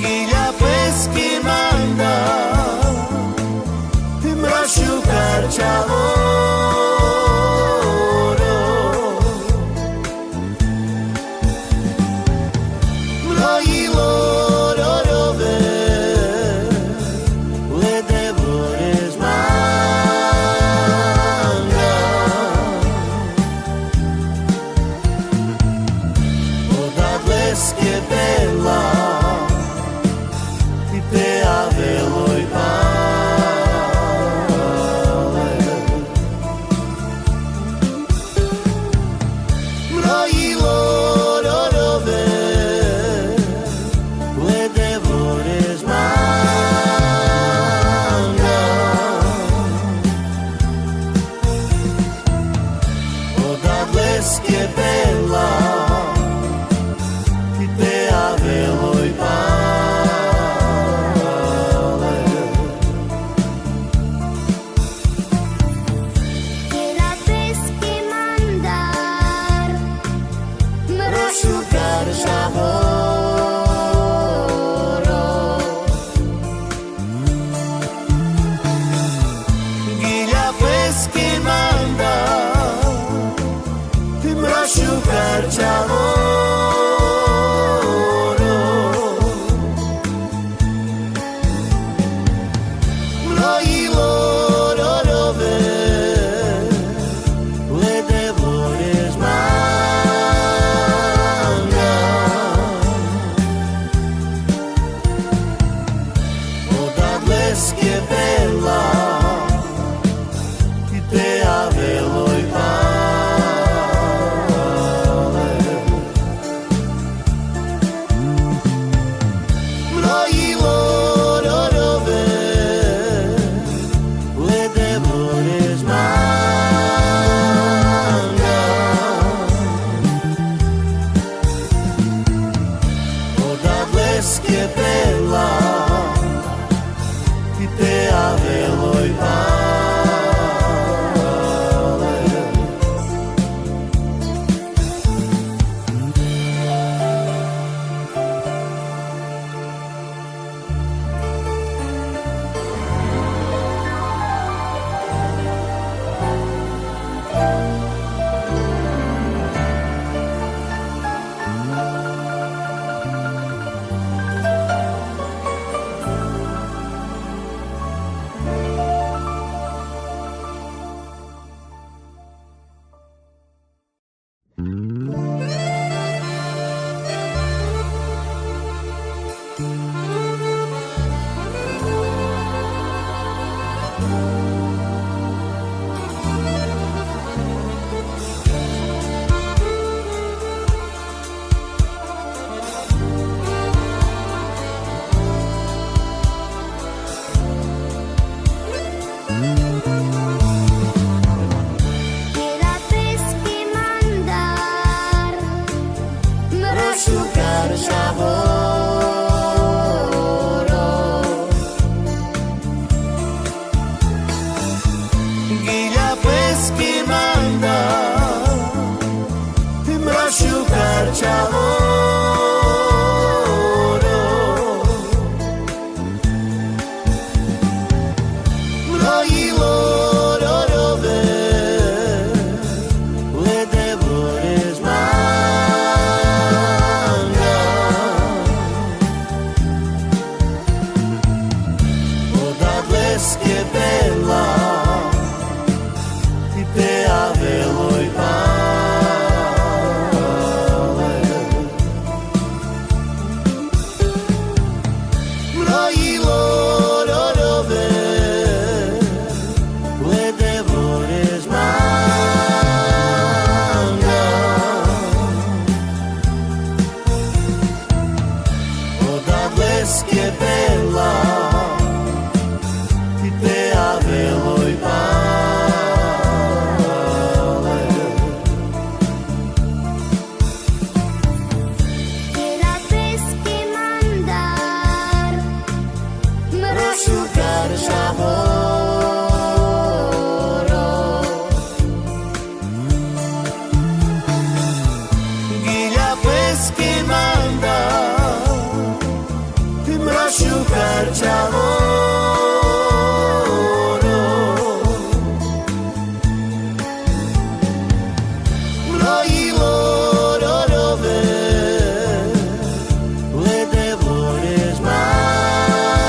Gilja peski manda Mrašu karčavo Šukarčavo Brojilo rorove Lede vores manga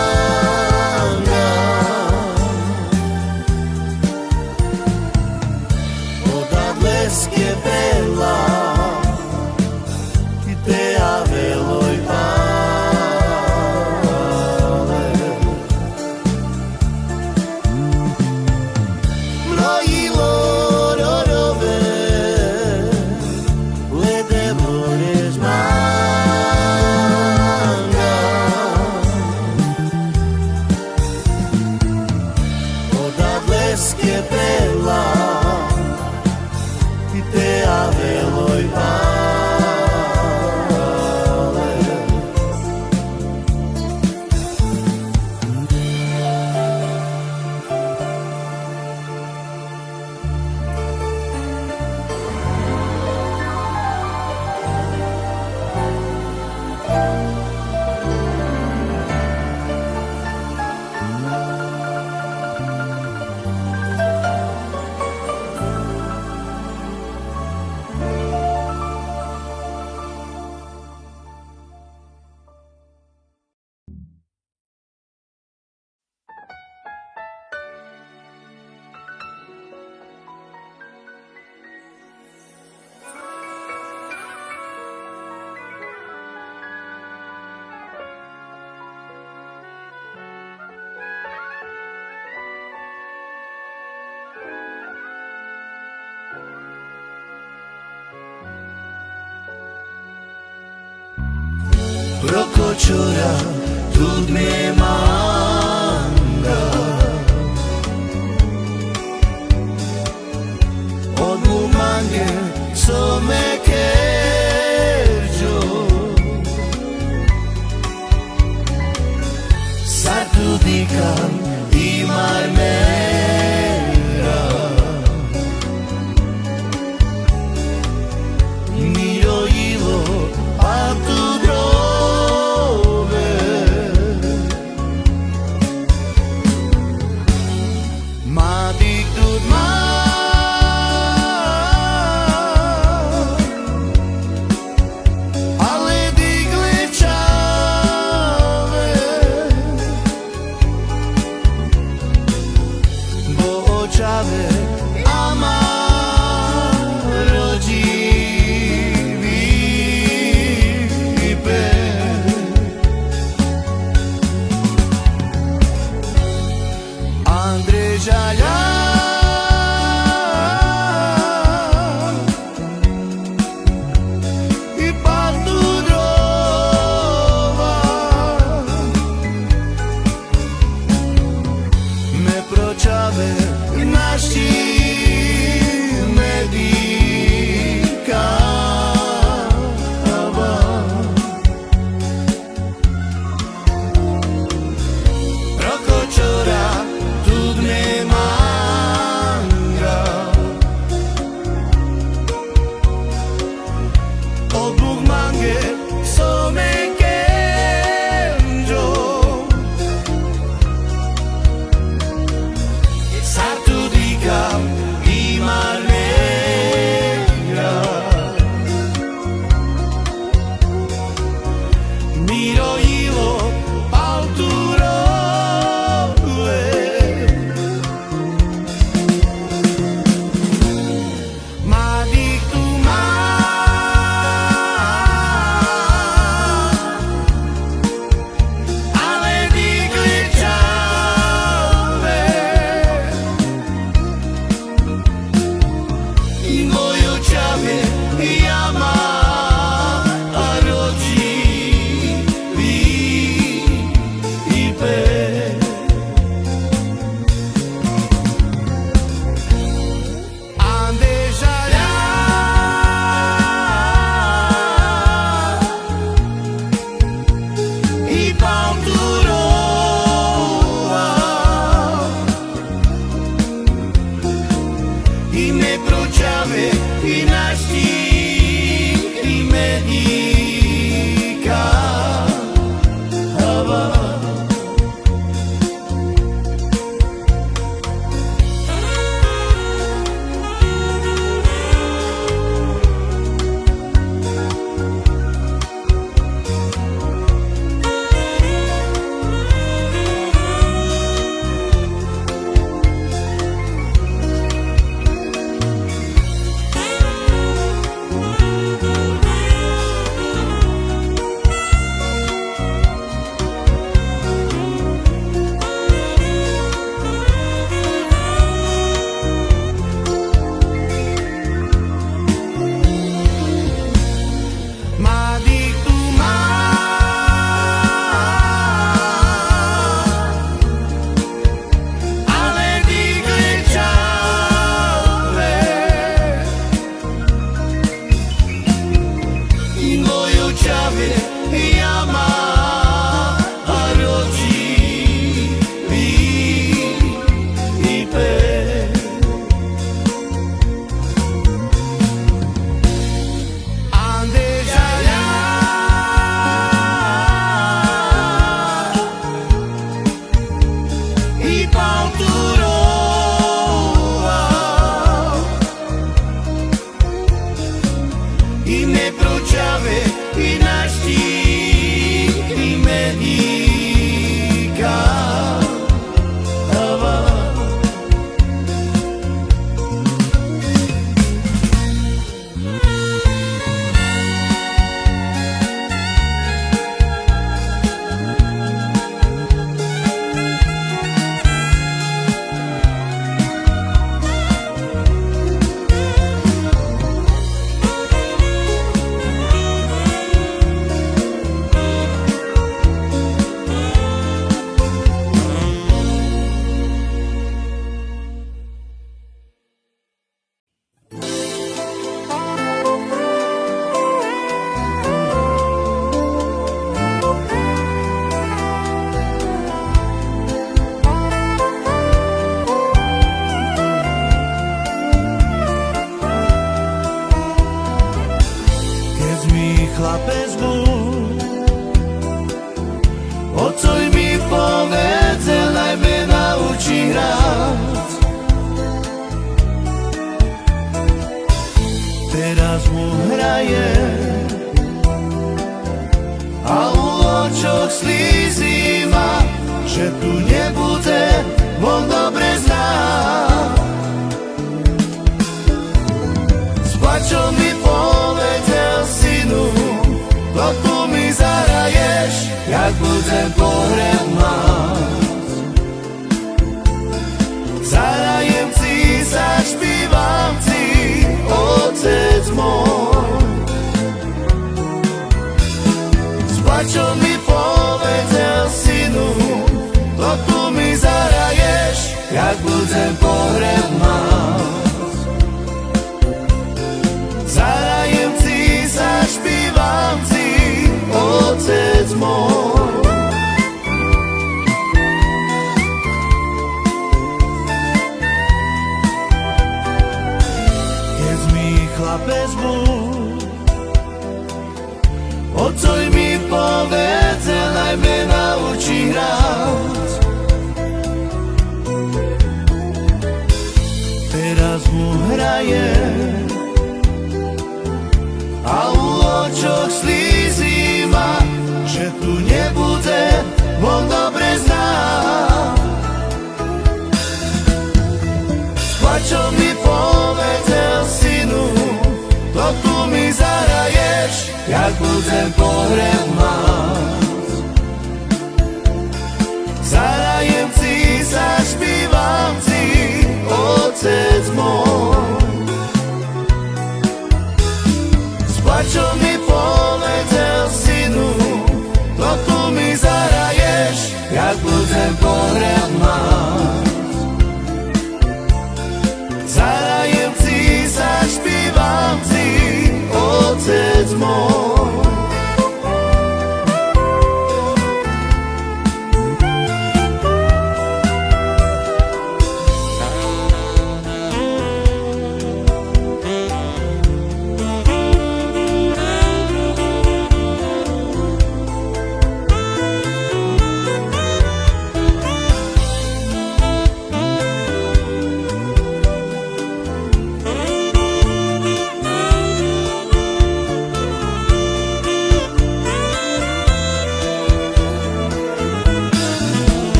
Odadle skjebela I te aveloj Skjebela I te aveloj pale Prokočora tudme manga Odmu mange some kerjo Satu dikam imar mera Miro ilo patu zahraje a u očoch slízy má, že tu nebude, on dobre zná. S plačom mi povedal, synu, to tu mi zahraješ, jak budem pohreb mať. Zahrajem ti, zašpívam ti, otec môj. S plačom mi povedal, synu, to tu mi zahraješ, jak budem pohreb mať. Zahrajem ti, zašpívam ti, otec môj. Keď mi chlapec bol, otcoj mi povedal, aj mňa naučí hrať. Teraz mu hraje a u očoch slízy má, že tu nebude, on dobre zná. S plačom mi povedal, synu, to tu mi zahraješ, jak budem pohreb mať. Zahrajem ti, zašpívam ti, otec môj. S plačom mi povedal, synu, to tu mi zahraješ, jak budem pohreb mať. Zahrajem ti, zašpívam ti, otec môj.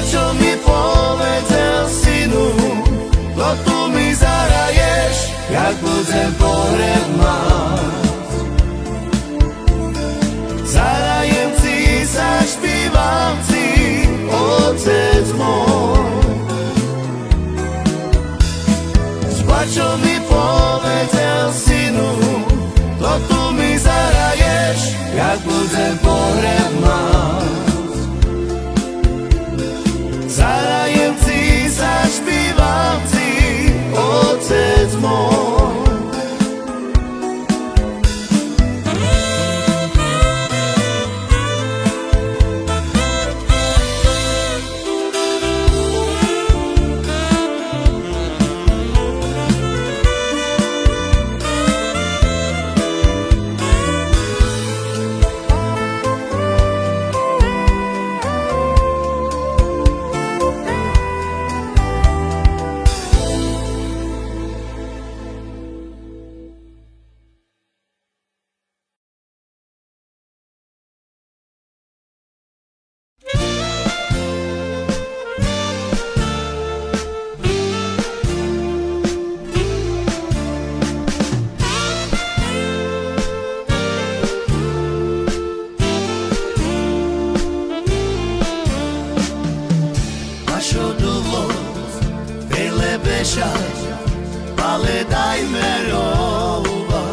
Čo mi povedal, synu, to tu mi zahraješ, jak budem pohreb mať. Zahrajem ti, zašpívam ti, otec môj. S plačom mi povedal, synu, to tu mi zahraješ, jak budem pohreb mať. Zahrajem ti, zašpívam ti, otec môj. Ale dajme rova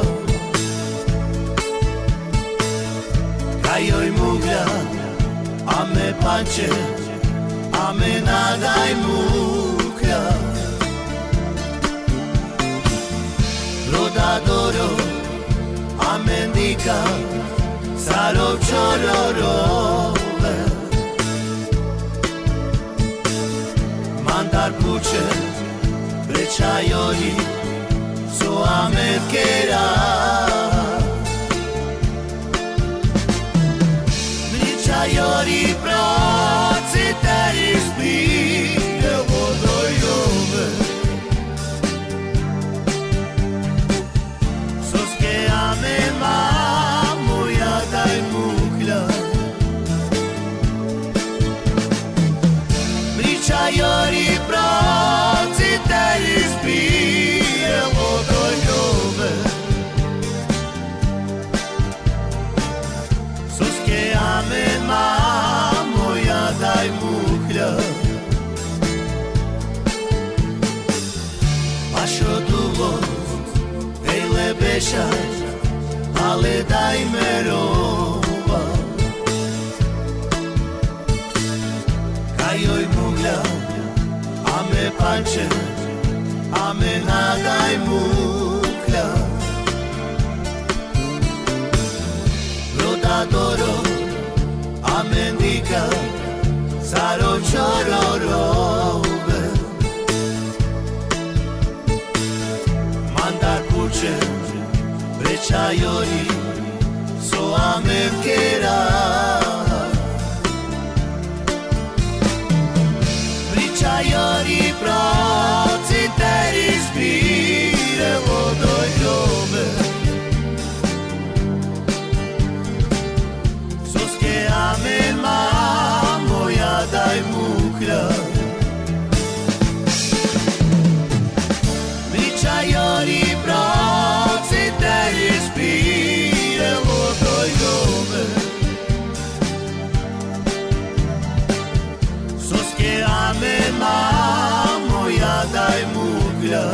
Kajoj mugla A me panče A me nadaj mukla Rodadoro A me ndika Sarov čororove Mandar puče Prečajori So amet kera Prečajori Proci teri spine Vodojove Soske ale dajme rova Kajoj mugla Ame panče Ame nadaj mukla Rodadoro Ame ndika Saro čororove Mandar puče Vreçayori So ame kera Vreçayori Proci teri spire Vodoj ljube Soske ame mamo Ja daj mukra Vreçayori Proci teri spire Vodoj ljube Soske ame mamo Ja daj mukra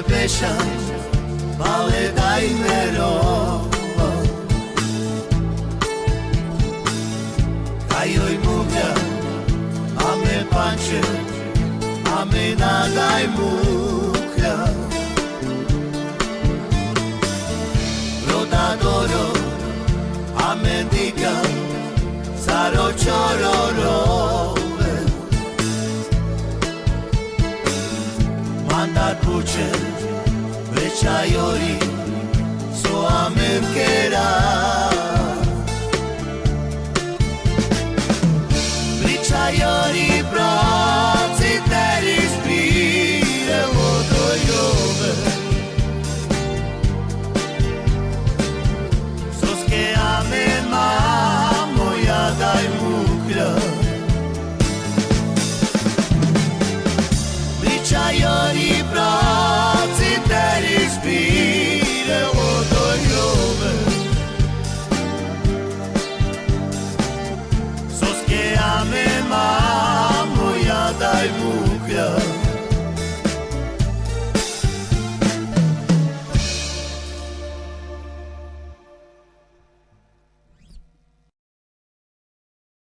Pesha, male dajme rova Kajoj mugla, ame panče Ame nadaj mukla Rodadoro, ame ndika Saro čororove Mandar puče Vreçayori So ame kera